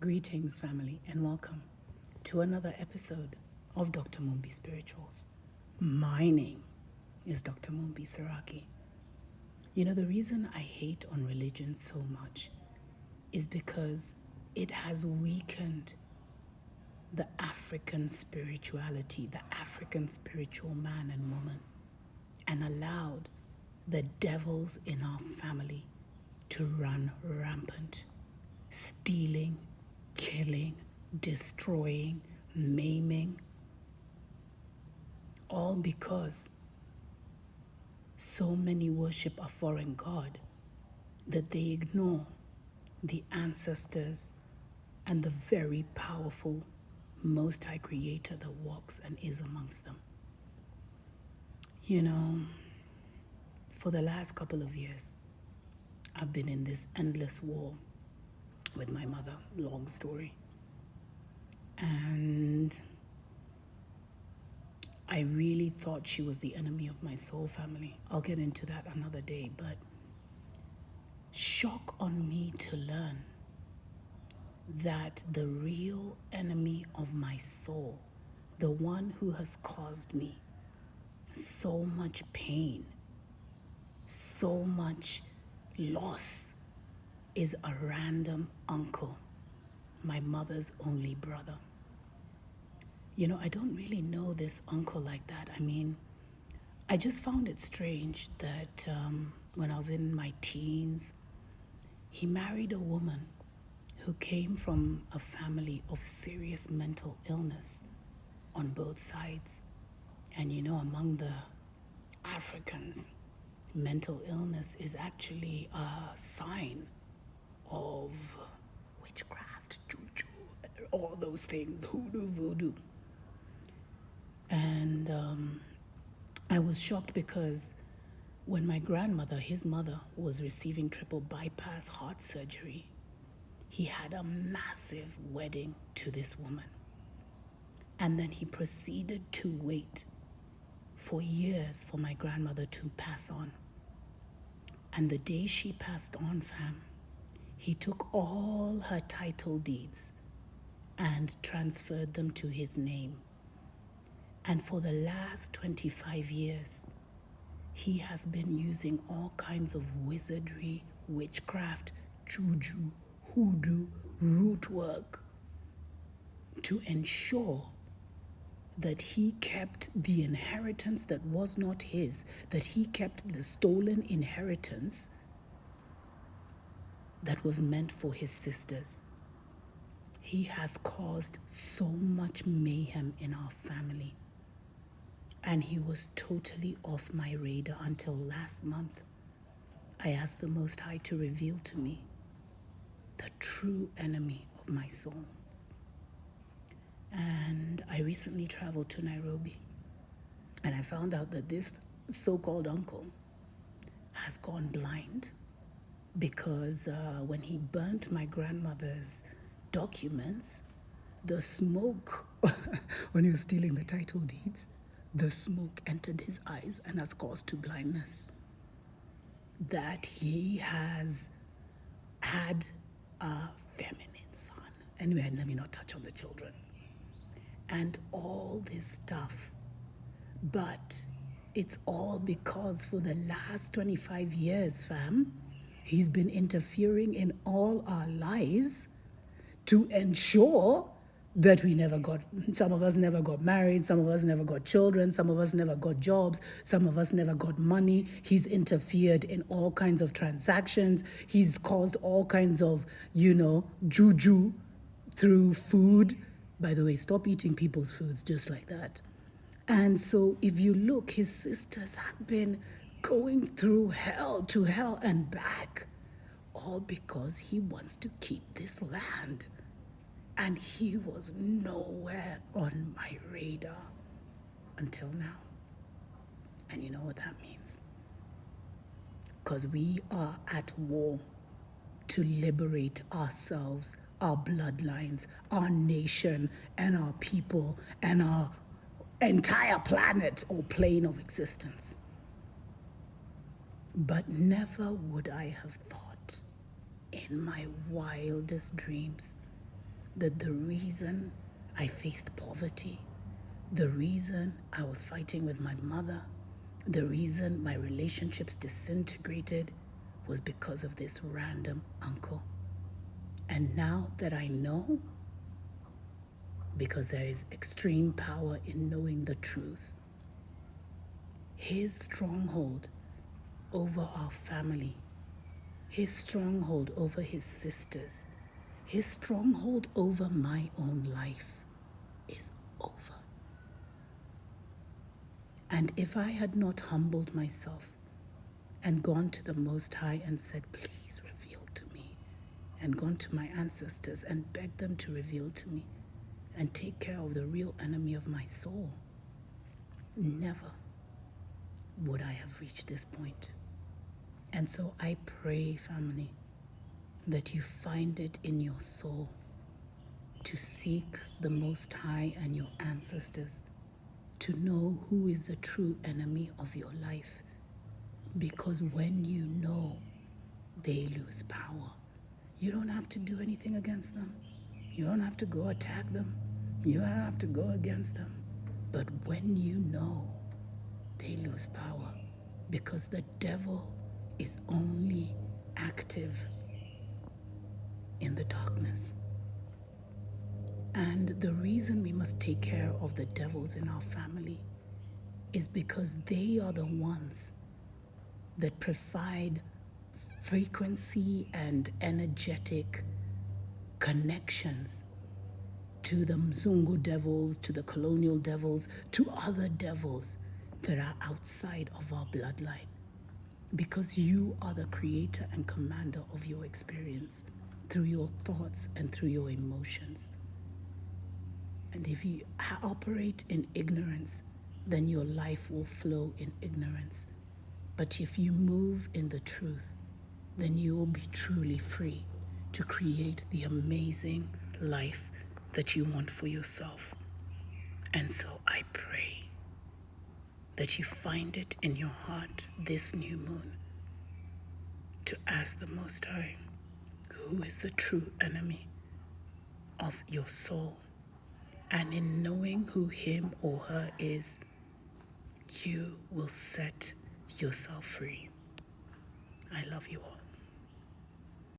Greetings, family, and welcome to another episode of Dr. Mumbi Spirituals. My name is Dr. Mumbi Saraki. You know, the reason I hate on religion so much is because it has weakened the African spirituality, the African spiritual man and woman, and allowed the devils in our family to run rampant, stealing, killing, destroying, maiming, all because so many worship a foreign god that they ignore the ancestors and the very powerful Most High Creator that walks and is amongst them. You know, for the last couple of years, I've been in this endless war with my mother, long story. And I really thought she was the enemy of my soul family. I'll get into that another day, but shock on me to learn that the real enemy of my soul, the one who has caused me so much pain, so much loss, is a random uncle, my mother's only brother. You know, I don't really know this uncle like that. I mean, I just found it strange that when I was in my teens, he married a woman who came from a family of serious mental illness on both sides. And you know, among the Africans, mental illness is actually a sign of witchcraft, juju, all those things, hoodoo, voodoo. And I was shocked because when my grandmother, his mother, was receiving triple bypass heart surgery, he had a massive wedding to this woman. And then he proceeded to wait for years for my grandmother to pass on. And the day she passed on, fam, he took all her title deeds and transferred them to his name. And for the last 25 years, he has been using all kinds of wizardry, witchcraft, juju, hoodoo, root work to ensure that he kept the inheritance that was not his, that he kept the stolen inheritance that was meant for his sisters. He has caused so much mayhem in our family. And he was totally off my radar until last month. I asked the Most High to reveal to me the true enemy of my soul. And I recently traveled to Nairobi, and I found out that this so-called uncle has gone blind because when he burnt my grandmother's documents, the smoke, when he was stealing the title deeds, the smoke entered his eyes and has caused to blindness. That he has had a feminine son. Anyway, let me not touch on the children. And all this stuff. But it's all because for the last 25 years, fam, he's been interfering in all our lives to ensure that some of us never got married, some of us never got children, some of us never got jobs, some of us never got money. He's interfered in all kinds of transactions. He's caused all kinds of, juju through food. By the way, stop eating people's foods just like that. And so if you look, his sisters have been going through hell to hell and back, all because he wants to keep this land. And he was nowhere on my radar until now. And you know what that means? Because we are at war to liberate ourselves, our bloodlines, our nation, and our people, and our entire planet or plane of existence. But never would I have thought in my wildest dreams that the reason I faced poverty, the reason I was fighting with my mother, the reason my relationships disintegrated was because of this random uncle. And now that I know, because there is extreme power in knowing the truth, his stronghold over our family, his stronghold over his sisters, his stronghold over my own life is over. And if I had not humbled myself and gone to the Most High and said, please reveal to me, and gone to my ancestors and begged them to reveal to me and take care of the real enemy of my soul, never would I have reached this point. And so I pray, family, that you find it in your soul to seek the Most High and your ancestors, to know who is the true enemy of your life. Because when you know, they lose power. You don't have to do anything against them. You don't have to go attack them. You don't have to go against them. But when you know, they lose power, because the devil is only active in the darkness. And the reason we must take care of the devils in our family is because they are the ones that provide frequency and energetic connections to the Mzungu devils, to the colonial devils, to other devils that are outside of our bloodline. Because you are the creator and commander of your experience through your thoughts and through your emotions. And if you operate in ignorance, then your life will flow in ignorance. But if you move in the truth, then you will be truly free to create the amazing life that you want for yourself. And so I pray that you find it in your heart this new moon to ask the Most High, who is the true enemy of your soul. And in knowing who him or her is, you will set yourself free. I love you all.